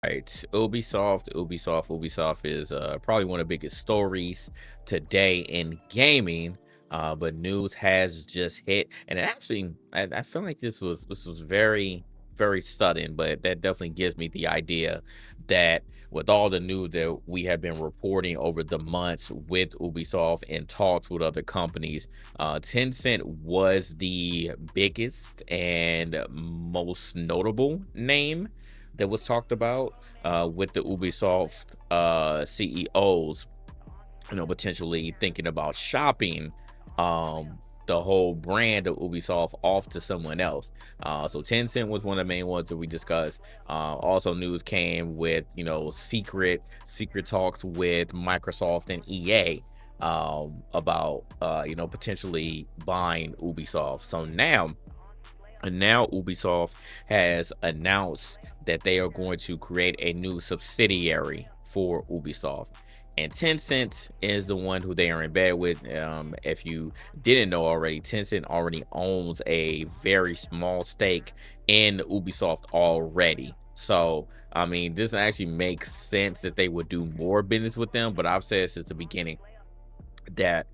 Right, Ubisoft is probably one of the biggest stories today in gaming. But news has just hit, and it actually, I feel like this was very sudden, but that definitely gives me the idea that with all the news that we have been reporting over the months with Ubisoft and talks with other companies, Tencent was the biggest and most notable name that was talked about with the Ubisoft CEOs, potentially thinking about shopping the whole brand of Ubisoft off to someone else. So Tencent was one of the main ones that we discussed. Also, news came with secret talks with Microsoft and EA about potentially buying Ubisoft. So now Ubisoft has announced that they are going to create a new subsidiary for Ubisoft. And Tencent is the one who they are in bed with. If you didn't know already, Tencent already owns a very small stake in Ubisoft already. So, I mean, this actually makes sense that they would do more business with them. But I've said since the beginning that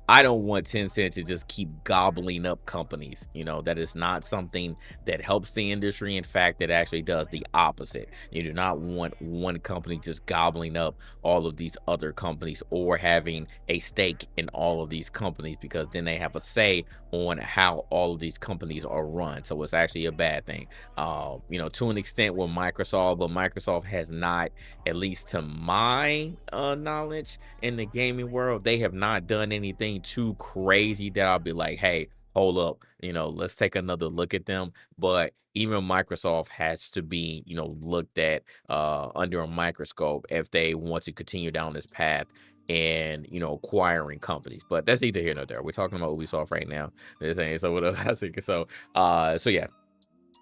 I don't want Tencent to just keep gobbling up companies. That is not something that helps the industry. In fact, it actually does the opposite. You do not want one company just gobbling up all of these other companies or having a stake in all of these companies, because then they have a say on how all of these companies are run. So it's actually a bad thing. To an extent with Microsoft, but Microsoft has not, at least to my knowledge, in the gaming world, they have not done anything too crazy that I'll be like, hey, hold up, let's take another look at them. But even Microsoft has to be, looked at under a microscope if they want to continue down this path and acquiring companies. But that's neither here nor there. We're talking about Ubisoft right now. This ain't so what else. So yeah.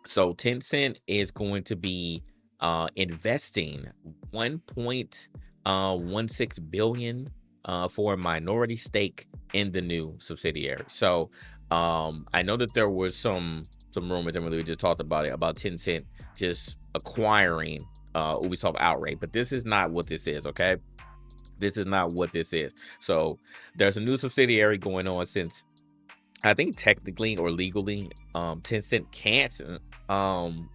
So Tencent is going to be investing 1.16 billion for a minority stake in the new subsidiary. So I know that there was some rumors, and we just talked about it, about Tencent just acquiring Ubisoft outright, but this is not what this is. Okay, this is not what this is. So there's a new subsidiary going on, since I think technically or legally, Tencent can't. Um,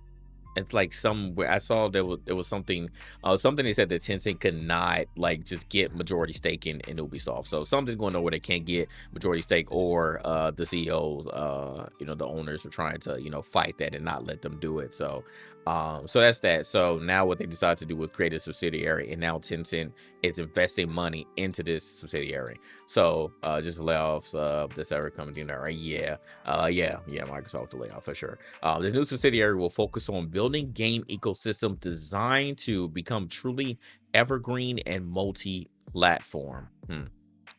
it's like somewhere I saw there was something they said that Tencent could not like just get majority stake in Ubisoft. So something's going on where they can't get majority stake, or the CEOs, the owners are trying to fight that and not let them do it. So that's that. So now what they decided to do was create a subsidiary, and now Tencent is investing money into this subsidiary. So just layoffs, this ever coming in there, right? Yeah, Microsoft the layoff for sure. The new subsidiary will focus on building game ecosystem designed to become truly evergreen and multi-platform.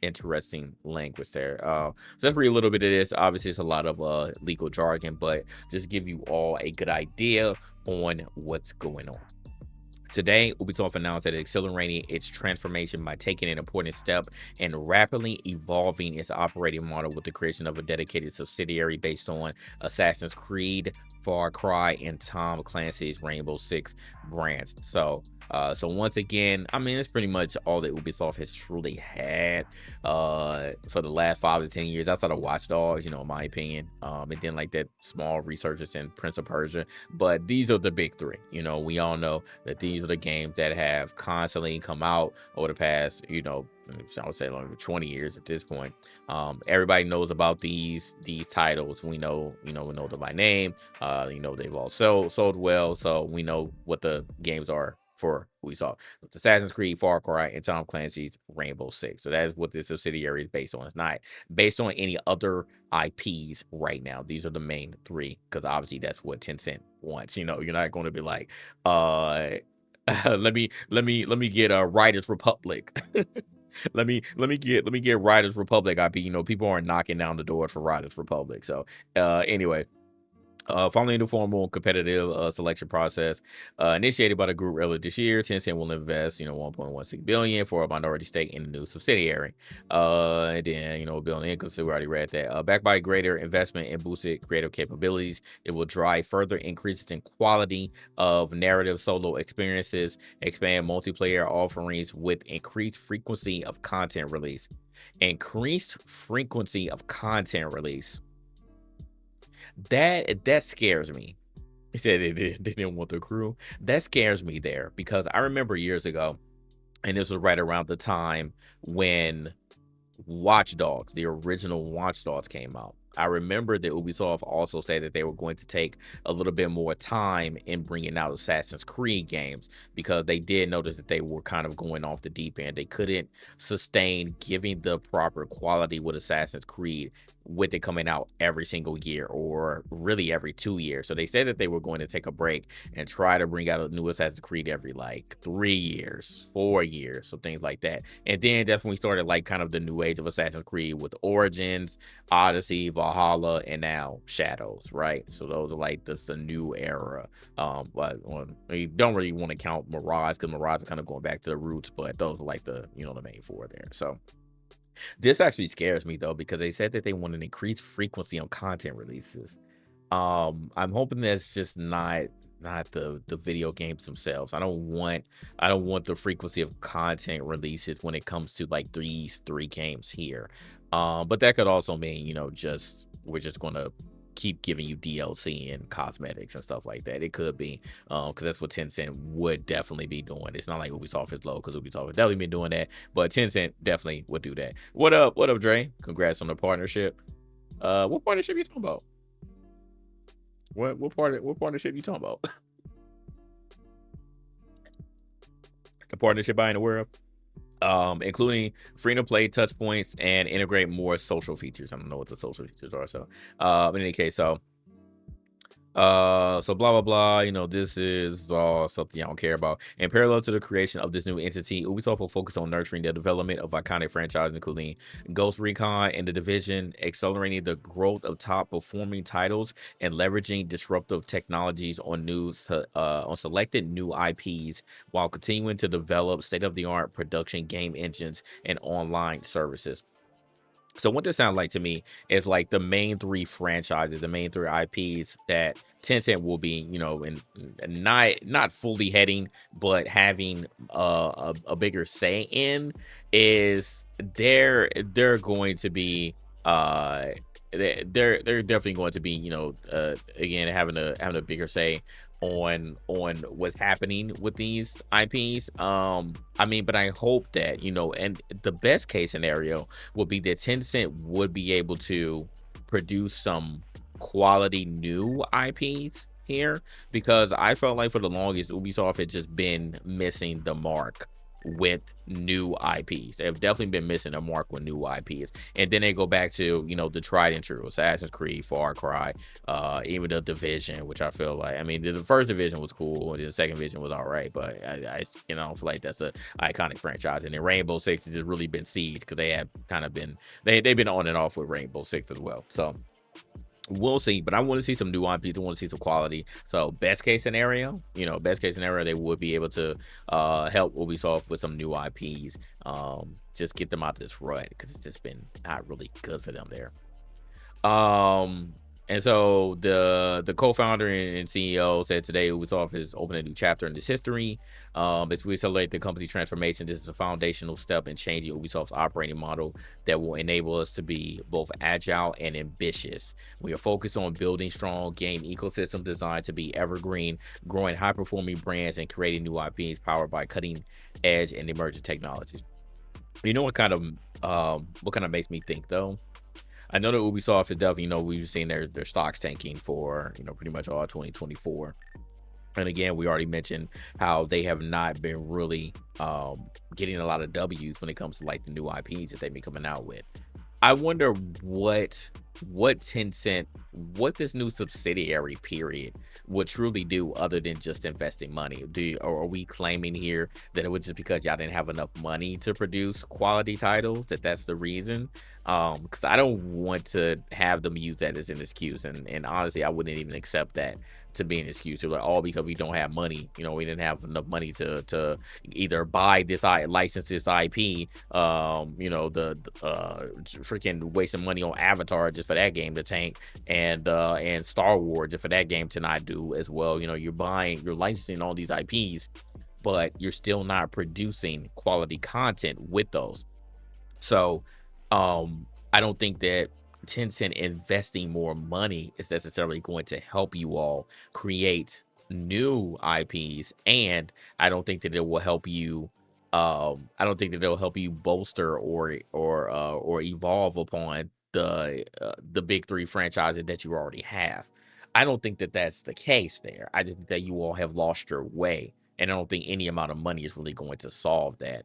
Interesting language there. So that's really a little bit of this. Obviously, it's a lot of legal jargon, but just give you all a good idea on what's going on. Today, Ubisoft announced that it's accelerating its transformation by taking an important step and rapidly evolving its operating model with the creation of a dedicated subsidiary based on Assassin's Creed, Far Cry, and Tom Clancy's Rainbow Six brands. So once again, I mean, it's pretty much all that Ubisoft has truly had for the last 5 to 10 years, outside of Watch Dogs, in my opinion. And then like that small resurgence in Prince of Persia. But these are the big three. We all know that these are the games that have constantly come out over the past, I would say longer 20 years at this point. Everybody knows about these titles. We know them by name. They've all sold well, so we know what the games are for Ubisoft. It's Assassin's Creed, Far Cry, and Tom Clancy's Rainbow Six. So that is what this subsidiary is based on. It's not based on any other IPs right now. These are the main three, because obviously that's what Tencent wants. You're not going to be like, let me get a Riders Republic. let me get Riders Republic IP. People aren't knocking down the doors for Riders Republic. So anyway, Following the formal competitive selection process initiated by the group earlier this year, Tencent will invest, 1.16 billion for a minority stake in the new subsidiary. And then, building income. So we already read that. Backed by greater investment in boosted creative capabilities, it will drive further increases in quality of narrative solo experiences, expand multiplayer offerings with increased frequency of content release. Increased frequency of content release that scares me. He said they didn't want the crew. That scares me there because I remember years ago, and this was right around the time when Watch Dogs, the original Watch Dogs came out. I remember that Ubisoft also said that they were going to take a little bit more time in bringing out Assassin's Creed games because they did notice that they were kind of going off the deep end. They couldn't sustain giving the proper quality with Assassin's Creed with it coming out every single year or really every 2 years. So they said that they were going to take a break and try to bring out a new Assassin's Creed every like 3 years, 4 years, so things like that. And then that's when we started like kind of the new age of Assassin's Creed with Origins, Odyssey, Valhalla, and now Shadows, right? So those are like this the new era. But you don't really want to count Mirage because Mirage is kind of going back to the roots, but those are like the the main four there. So this actually scares me though because they said that they want an increased frequency on content releases. I'm hoping that's just not the video games themselves. I don't want the frequency of content releases when it comes to like these three games here. But that could also mean, just we're just gonna keep giving you DLC and cosmetics and stuff like that. It could be because that's what Tencent would definitely be doing. It's not like Ubisoft is low because Ubisoft has definitely been doing that, but Tencent definitely would do that. What up? What up, Dre? Congrats on the partnership. What partnership you talking about? What partnership you talking about? The partnership I ain't aware of. Including free to play touch points and integrate more social features. I don't know what the social features are. So, in any case, so blah blah blah. This is all something I don't care about. In parallel to the creation of this new entity, Ubisoft will focus on nurturing the development of iconic franchises, including Ghost Recon and The Division, accelerating the growth of top performing titles, and leveraging disruptive technologies on selected new IPs, while continuing to develop state of the art production game engines and online services. So what this sounds like to me is like the main three franchises, the main three IPs that Tencent will be, not fully heading, but having a bigger say in is they're going to be they're definitely going to be again having a bigger say on what's happening with these IPs. I mean, but I hope that and the best case scenario would be that Tencent would be able to produce some quality new IPs here because I felt like for the longest Ubisoft had just been missing the mark with new IPs. They've definitely been missing a mark with new IPs. And then they go back to, the tried and true Assassin's Creed, Far Cry, even the Division, which I feel like, I mean, the first Division was cool and the second Division was all right, but I feel like that's a iconic franchise. And then Rainbow Six has just really been sieged because they have kind of been, they've been on and off with Rainbow Six as well. So we'll see, but I want to see some new IPs. I want to see some quality. So best case scenario, they would be able to help Ubisoft with some new IPs. Just get them out of this rut because it's just been not really good for them there. And so the co-founder and CEO said today Ubisoft is opening a new chapter in this history. As we celebrate the company's transformation, this is a foundational step in changing Ubisoft's operating model that will enable us to be both agile and ambitious. We are focused on building strong game ecosystem designed to be evergreen, growing high-performing brands, and creating new IPs powered by cutting-edge and emerging technologies. You know what kind of makes me think though? I know that Ubisoft is definitely, we've seen their stocks tanking for, pretty much all 2024. And again, we already mentioned how they have not been really getting a lot of W's when it comes to like the new IPs that they've been coming out with. I wonder what what Tencent, what this new subsidiary period would truly do other than just investing money. Or are we claiming here that it was just because y'all didn't have enough money to produce quality titles, that's the reason? Because I don't want to have them use that as an excuse, and honestly, I wouldn't even accept that to be an excuse. They're like, all because we don't have money. We didn't have enough money to either buy this license this IP, freaking wasting money on Avatar just for that game to tank, and Star Wars just for that game to not do as well. You're licensing all these IPs, but you're still not producing quality content with those. So, I don't think that Tencent investing more money is necessarily going to help you all create new IPs, and I don't think that it will help you. I don't think that it'll help you bolster or evolve upon the big three franchises that you already have. I don't think that that's the case there. I just think that you all have lost your way, and I don't think any amount of money is really going to solve that.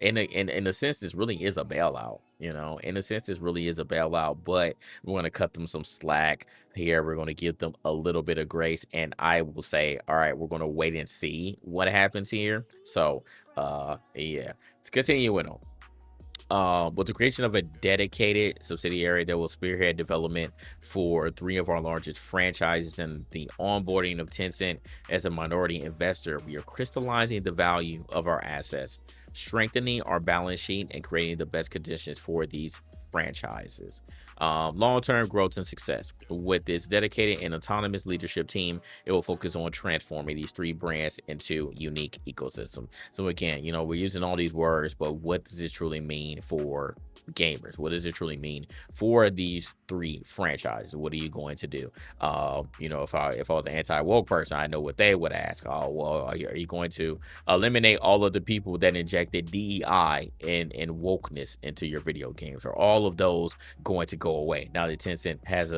In a sense, this really is a bailout. In a sense, this really is a bailout, but we're going to cut them some slack here. We're going to give them a little bit of grace, and I will say, all right, we're going to wait and see what happens here. So, yeah, to continue on. With the creation of a dedicated subsidiary that will spearhead development for three of our largest franchises and the onboarding of Tencent as a minority investor, we are crystallizing the value of our assets, strengthening our balance sheet, and creating the best conditions for these franchises. Long-term growth and success. With this dedicated and autonomous leadership team, it will focus on transforming these three brands into unique ecosystems. So again, we're using all these words, but what does it truly mean for gamers? What does it truly mean for these three franchises? What are you going to do? If I was an anti-woke person, I know what they would ask. Oh, well, are you going to eliminate all of the people that injected DEI and wokeness into your video games? Are all of those going to go away now that Tencent has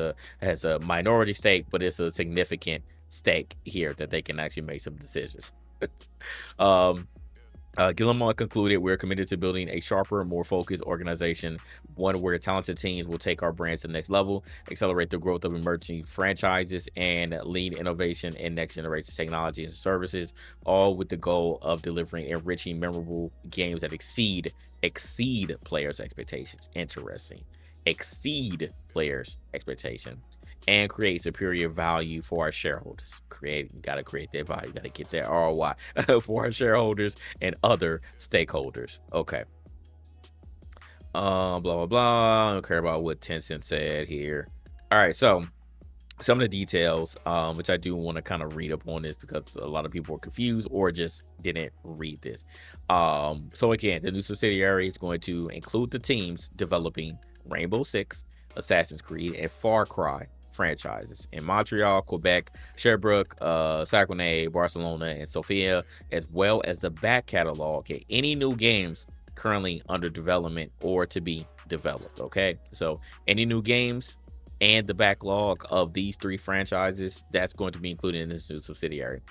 a minority stake, but it's a significant stake here that they can actually make some decisions? um Guillemot concluded, we're committed to building a sharper, more focused organization, one where talented teams will take our brands to the next level, accelerate the growth of emerging franchises, and lead innovation in next generation technology and services, all with the goal of delivering enriching, memorable games that exceed players' expectations. Interesting. Exceed players' expectation and create superior value for our shareholders. You got to create that value. You got to get that ROI for our shareholders and other stakeholders. Okay. Blah, blah, blah. I don't care about what Tencent said here. All right. So some of the details, which I do want to kind of read up on this because a lot of people are confused or just didn't read this. So again, the new subsidiary is going to include the teams developing Rainbow Six, Assassin's Creed, and Far Cry franchises in Montreal, Quebec, Sherbrooke, Saguenay, Barcelona, and Sofia, as well as the back catalog and any new games currently under development or to be developed. Okay, so any new games and the backlog of these three franchises, that's going to be included in this new subsidiary.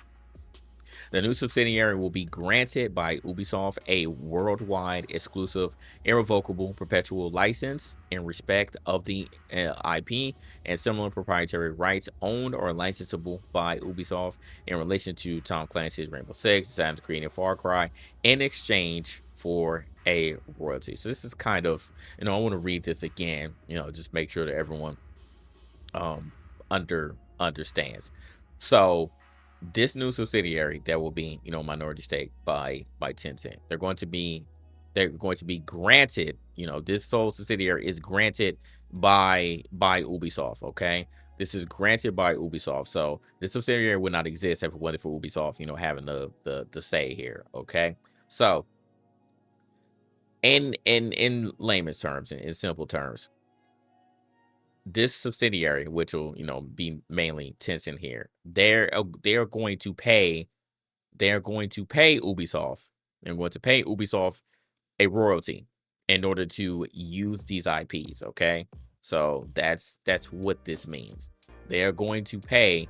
The new subsidiary will be granted by Ubisoft a worldwide exclusive, irrevocable, perpetual license in respect of the IP and similar proprietary rights owned or licensable by Ubisoft in relation to Tom Clancy's Rainbow Six, Assassin's Creed, and Far Cry in exchange for a royalty. So this is kind of, I want to read this again, just make sure that everyone understands. So this new subsidiary that will be, minority stake by Tencent, they're going to be granted, this sole subsidiary is granted by Ubisoft. Okay, this is granted by Ubisoft, so this subsidiary would not exist if it wasn't for Ubisoft, having the say here. Okay, so in layman's terms, in simple terms, this subsidiary, which will, be mainly Tencent here, they're going to pay Ubisoft. They're going to pay Ubisoft a royalty in order to use these IPs. Okay, so that's what this means. They are going to pay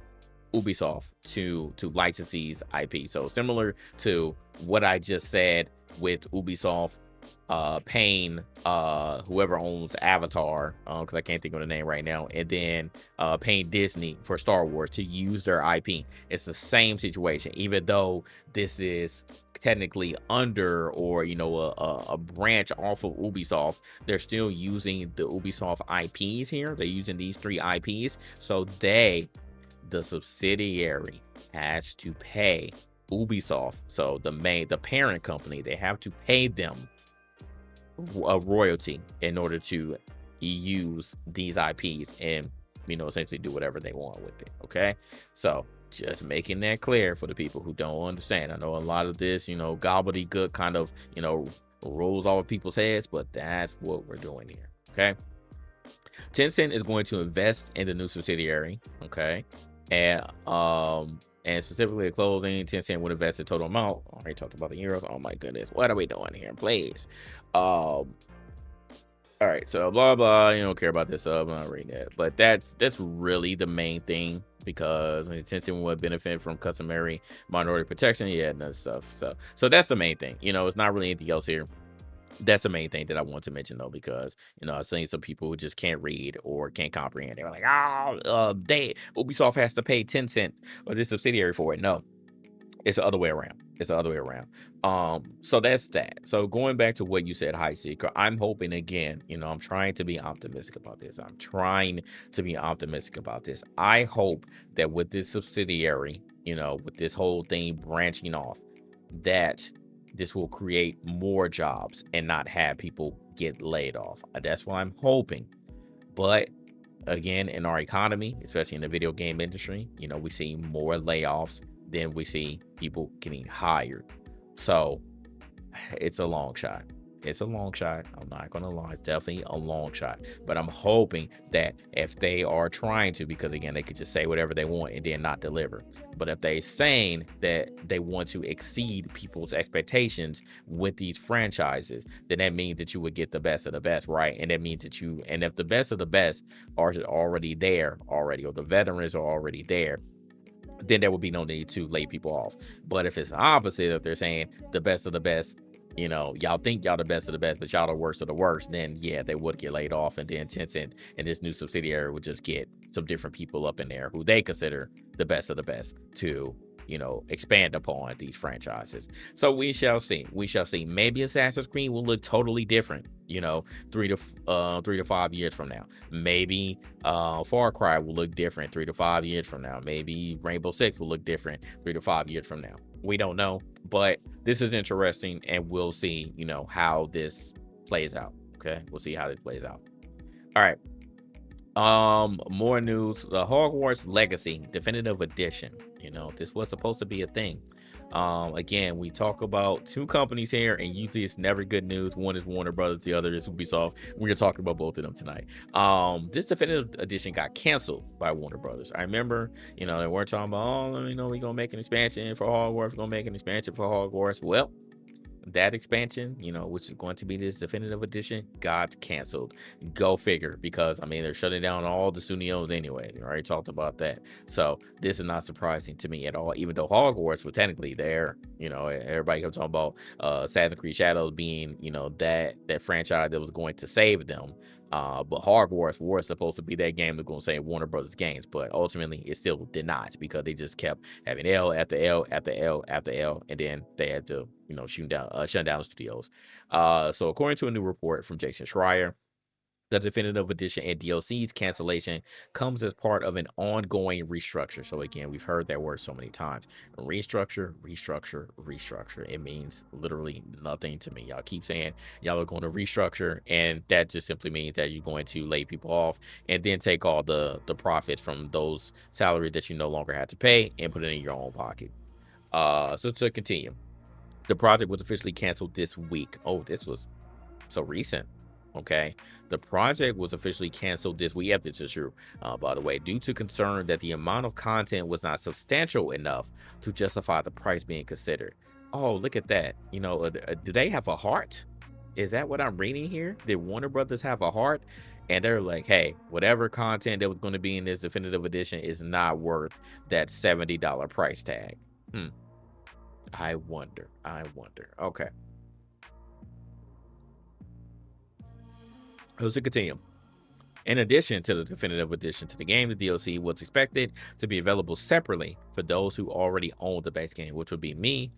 Ubisoft to license these IP. So similar to what I just said with Ubisoft paying whoever owns Avatar, because I can't think of the name right now, and then paying Disney for Star Wars to use their IP. It's the same situation, even though this is technically under, or a branch off of Ubisoft. They're still using the Ubisoft IPs here. They're using these 3 IPs, so the subsidiary has to pay Ubisoft, so the parent company, they have to pay them a royalty in order to use these IPs and essentially do whatever they want with it. Okay, so just making that clear for the people who don't understand. I know a lot of this gobbledygook kind of rolls off people's heads, but that's what we're doing here. Okay, Tencent is going to invest in the new subsidiary. Okay, and specifically the closing, Tencent would invest a total amount. I already talked about the euros. Oh my goodness, what are we doing here, please? All right, so blah blah. You don't care about this. I'm not reading that, but that's really the main thing, because Tencent would benefit from customary minority protection, yeah, and that stuff. So that's the main thing. It's not really anything else here. That's the main thing that I want to mention, though, because I've seen some people who just can't read or can't comprehend. They're like, oh, Ubisoft has to pay Tencent or this subsidiary for it. No, it's the other way around. It's the other way around. So that's that. So going back to what you said, High Seeker, I'm hoping again, I'm trying to be optimistic about this. I hope that with this subsidiary, with this whole thing branching off, that this will create more jobs and not have people get laid off. That's what I'm hoping. But again, in our economy, especially in the video game industry, we see more layoffs than we see people getting hired. So it's a long shot. It's a long shot. I'm not going to lie. It's definitely a long shot. But I'm hoping that if they are trying to, because again, they could just say whatever they want and then not deliver. But if they're saying that they want to exceed people's expectations with these franchises, then that means that you would get the best of the best, right? And that means that and if the best of the best are already there or the veterans are already there, then there would be no need to lay people off. But if it's the opposite, if they're saying the best of the best, y'all think y'all the best of the best, but y'all the worst of the worst, then yeah, they would get laid off. And then Tencent and this new subsidiary would just get some different people up in there who they consider the best of the best to expand upon these franchises. So we shall see. Maybe Assassin's Creed will look totally different 3 to 5 years from now. Maybe Far Cry will look different 3 to 5 years from now. Maybe Rainbow Six will look different 3 to 5 years from now. We don't know, but this is interesting, and we'll see how this plays out. Okay, we'll see how this plays out. All right, more news. The Hogwarts Legacy Definitive Edition. This was supposed to be a thing. Again, we talk about 2 companies here, and usually it's never good news. One is Warner Brothers, the other is Ubisoft. We're gonna talk about both of them tonight. This Definitive Edition got canceled by Warner Brothers. I remember, they weren't talking about, we're gonna make an expansion for Hogwarts. We're gonna make an expansion for Hogwarts. Well, that expansion, which is going to be this Definitive Edition, got canceled. Go figure, because they're shutting down all the studios anyway. We already talked about that. So this is not surprising to me at all, even though Hogwarts was technically there. Everybody kept talking about Assassin's Creed Shadows being, that franchise that was going to save them. But Hogwarts was supposed to be that game that's going to say Warner Brothers games, but ultimately it still did not, because they just kept having L after L after L after L, and then they had to, shut down the studios. So according to a new report from Jason Schreier, the Definitive Edition and DLC's cancellation comes as part of an ongoing restructure. So again, we've heard that word so many times. Restructure, restructure, restructure. It means literally nothing to me. Y'all keep saying y'all are going to restructure, and that just simply means that you're going to lay people off and then take all the profits from those salaries that you no longer have to pay and put it in your own pocket. So to continue, the project was officially canceled this week. Oh, this was so recent. Okay, the project was officially canceled this week. This is true, by the way, due to concern that the amount of content was not substantial enough to justify the price being considered. Oh, look at that. Do they have a heart? Is that what I'm reading here? Did Warner Brothers have a heart? And they're like, hey, whatever content that was going to be in this Definitive Edition is not worth that $70 price tag. I wonder. Okay. It was to continue. In addition to the definitive addition to the game, the DLC was expected to be available separately for those who already own the base game, which would be me.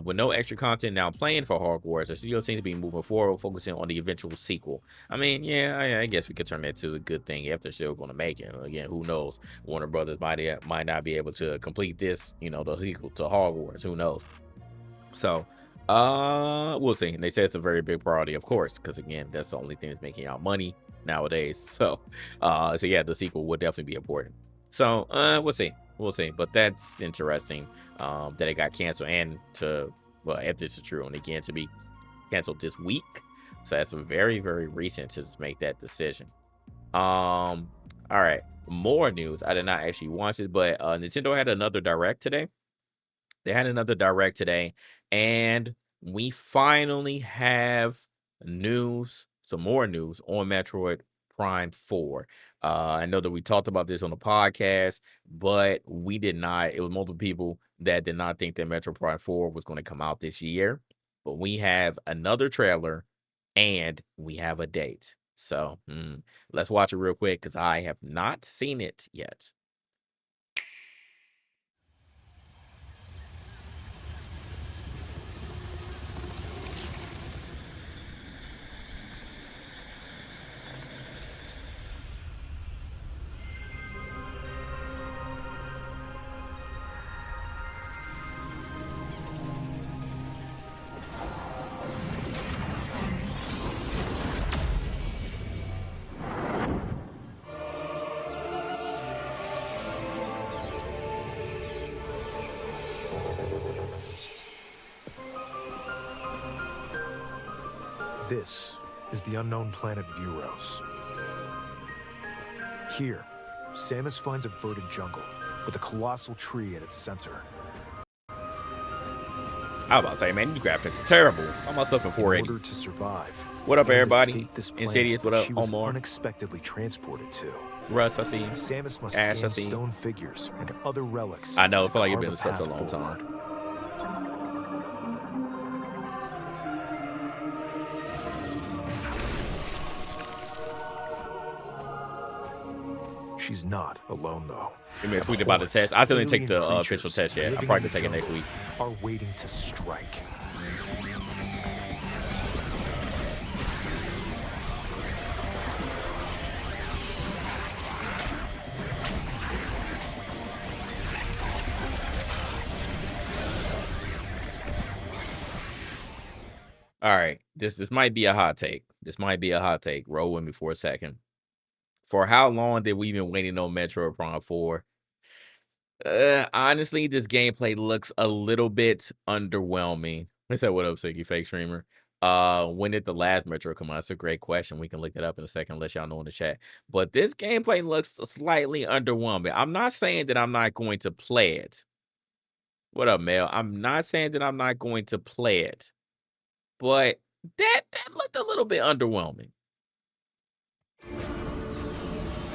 With no extra content now playing for Hogwarts, the studio seems to be moving forward, focusing on the eventual sequel. I mean, yeah, I guess we could turn that to a good thing if they're still going to make it. Again, who knows? Warner Brothers might not be able to complete this, the sequel to Hogwarts. Who knows? So, we'll see. And they say it's a very big priority, of course, because again, that's the only thing that's making out money nowadays. So yeah, the sequel would definitely be important. So, we'll see. We'll see. But that's interesting, that it got canceled well, if this is true, and again, to be canceled this week. So that's very, very recent to just make that decision. All right. More news. I did not actually watch it, but Nintendo had another direct today. They had another direct today, and we finally have news, some more news on Metroid Prime 4. I know that we talked about this on the podcast, but we did not. It was multiple people that did not think that Metroid Prime 4 was going to come out this year. But we have another trailer and we have a date. So let's watch it real quick because I have not seen it yet. This is the unknown planet Vuros. Here, Samus finds a verdant jungle with a colossal tree at its center. I was about to say, man, these graphics are terrible. I'm myself in 480. In order to survive, What up, and everybody? escape this planet Insidious, what that up? she was Omar. unexpectedly transported to. Russ, I see. Samus must Ash, I scan see. stone figures and other relics. I know, I to feel like you've carve been a such a path long forward. time. She's not alone, though. Give me a A tweet about the horde test. I still didn't take alien the creatures official test yet. I'll living probably in the take it next jungle week. are waiting to strike. All right, this might be a hot take. This might be a hot take. Roll with me for a second. For how long did we been waiting on Metroid Prime 4? Honestly, this gameplay looks a little bit underwhelming. I said, what up, Siggy Fake Streamer? When did the last Metro come out? That's a great question. We can look that up in a second, let y'all know in the chat. But this gameplay looks slightly underwhelming. I'm not saying that I'm not going to play it. What up, Mel? I'm not saying that I'm not going to play it. But that looked a little bit underwhelming.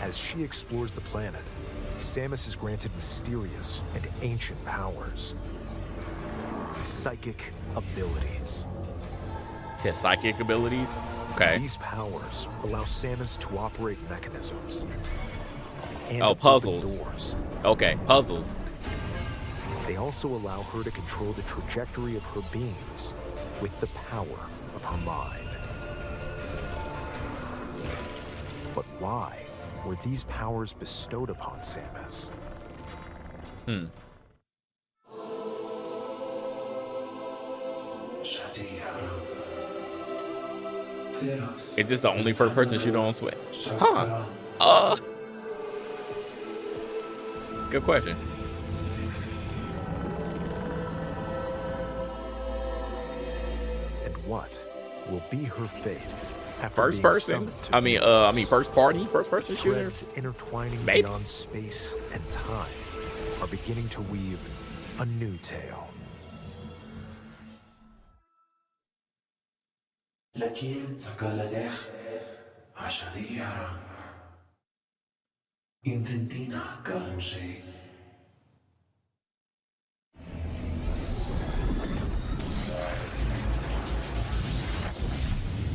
As she explores the planet, Samus is granted mysterious and ancient powers. Psychic abilities. She has psychic abilities. Okay. These powers allow Samus to operate mechanisms. And Oh, open puzzles. doors. Okay, puzzles. They also allow her to control the trajectory of her beams with the power of her mind. But why were these powers bestowed upon Samus? Is this the only first person shooter on Switch? Huh. Good question. And what will be her fate after First being person? summoned to I mean, first party, first person shooter? Threads intertwining Maybe. beyond space and time are beginning to weave a new tale. لكن تقال عشرية intentina kalanji.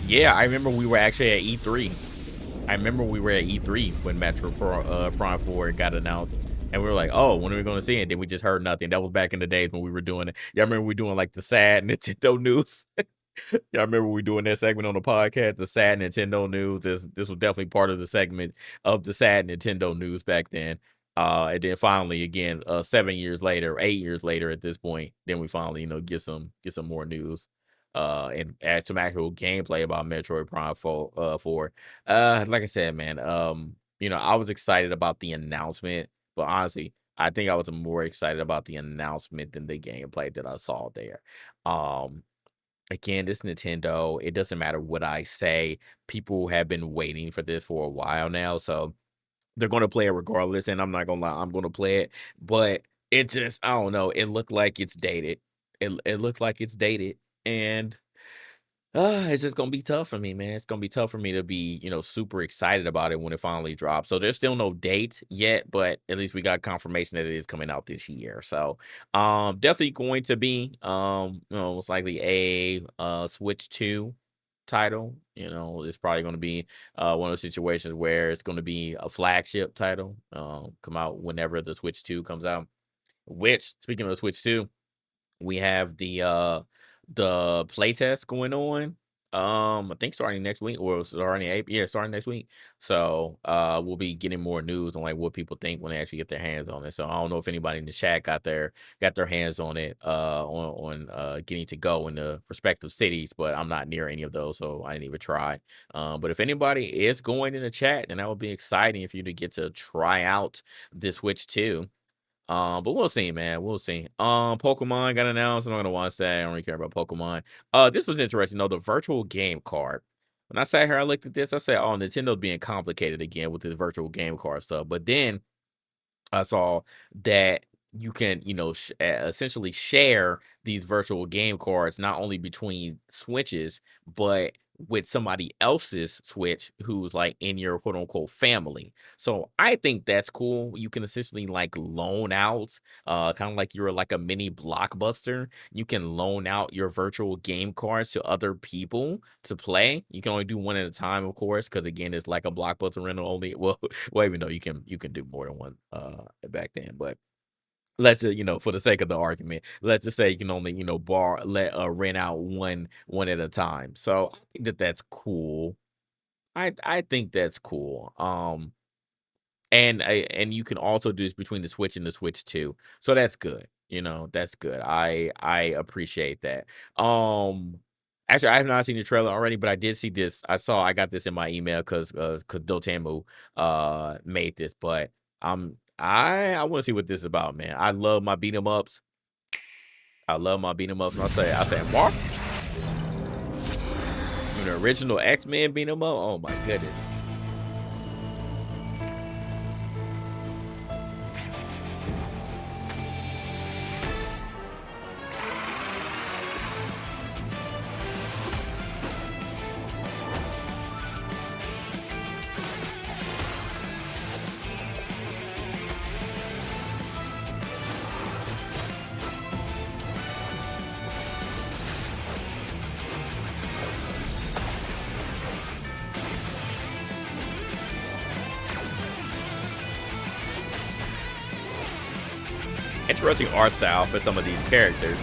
Yeah, I remember we were actually at E3. I remember we were at E3 when Prime 4 got announced, and we were like, "Oh, when are we gonna see it?" And then we just heard nothing. That was back in the days when we were doing it. Yeah, I remember we doing like the sad Nintendo news. Yeah, I remember we doing that segment on the podcast, the sad Nintendo news. This was definitely part of the segment of the sad Nintendo news back then. And then finally, again, 7 years later, 8 years later, at this point, then we finally, get some more news, and add some actual gameplay about Metroid Prime 4. Like I said, man, I was excited about the announcement, but honestly, I think I was more excited about the announcement than the gameplay that I saw there. Um, Again, this Nintendo, it doesn't matter what I say. People have been waiting for this for a while now, so they're gonna play it regardless, and I'm not gonna lie, I'm gonna play it, but it just I don't know, it looked like it's dated. It looks like it's dated, and it's just gonna be tough for me, man. It's gonna be tough for me to be, super excited about it when it finally drops. So there's still no date yet, but at least we got confirmation that it is coming out this year. So definitely going to be most likely a Switch 2 title. It's probably gonna be one of those situations where it's gonna be a flagship title, come out whenever the Switch 2 comes out. Which, speaking of the Switch 2, we have the playtest going on. I think starting next week or starting April. Yeah, starting next week. So we'll be getting more news on like what people think when they actually get their hands on it. So I don't know if anybody in the chat got their hands on it, on getting to go in the respective cities, but I'm not near any of those, so I didn't even try. But if anybody is going in the chat, then that would be exciting for you to get to try out this Switch too. But we'll see, man. We'll see. Pokemon got announced. I'm not gonna watch that. I don't really care about Pokemon. This was interesting though. The virtual game card. When I sat here, I looked at this. I said, "Oh, Nintendo's being complicated again with this virtual game card stuff." But then I saw that you can, essentially share these virtual game cards not only between Switches, but with somebody else's Switch who's like in your quote unquote family. So I think that's cool. You can essentially like loan out, kind of like you're like a mini blockbuster. You can loan out your virtual game cards to other people to play. You can only do one at a time, of course, because again, it's like a blockbuster rental only. Well, even though you can do more than one back then, but let's for the sake of the argument, let's just say you can only rent out one at a time. So I think that's cool. I think that's cool. And you can also do this between the Switch and the Switch 2. So that's good. That's good. I appreciate that. Actually, I have not seen the trailer already, but I did see this. I got this in my email cuz Dotemu made this, but I want to see what this is about, man. I love my beat 'em ups. I love my beat 'em ups. And I say Mark, the original X-Men beat 'em up. Oh my goodness. Interesting art style for some of these characters.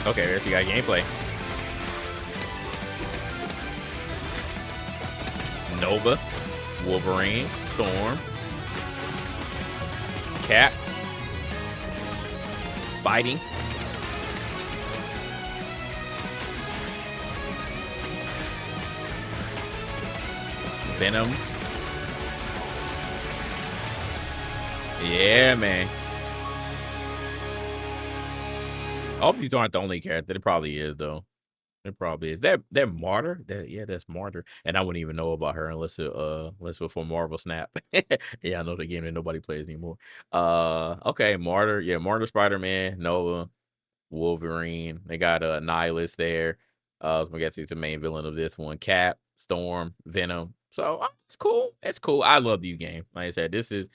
Okay, there's you got gameplay. Nova, Wolverine, Storm, Cap, Fighting. Venom. Yeah, man. I hope these aren't the only character. It probably is though. It probably is. That Martyr? That's Martyr. And I wouldn't even know about her unless it was for Marvel Snap. Yeah, I know the game that nobody plays anymore. Okay, Martyr. Yeah, Martyr, Spider-Man, Nova, Wolverine. They got Nihilus there. So I guess he's the main villain of this one. Cap, Storm, Venom. So, it's cool, it's cool. I love you game. Like I said, this is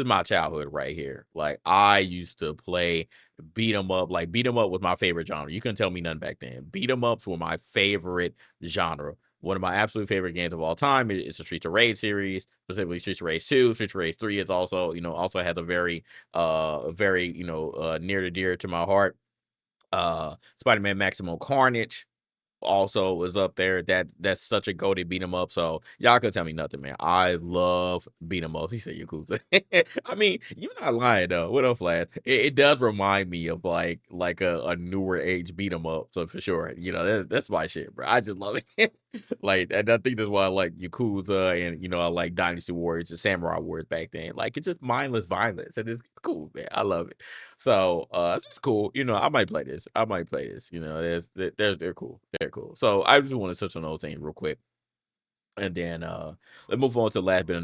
my childhood right here. Like, I used to play beat 'em up, like, beat 'em up was my favorite genre. You couldn't tell me nothing back then. Beat 'em ups were my favorite genre. One of my absolute favorite games of all time is the Streets of Rage series, specifically Streets of Rage 2. Streets of Rage 3 is also, also has a very, near to dear to my heart. Spider-Man Maximum Carnage also was up there. That's such a goated beat 'em up. So y'all could tell me nothing, man. I love beat 'em ups. He said Yakuza. I mean, you're not lying though. What up, Flash? It does remind me of like a newer age beat 'em up. So for sure, that's my shit, bro. I just love it. Like, and I think that's why I like Yakuza and I like Dynasty Warriors and Samurai Warriors back then. Like it's just mindless violence and it's cool, man. I love it. So it's cool. I might play this. I might play this. They're cool. They're cool. So I just want to touch on those things real quick. And then let's move on to the last bit of news.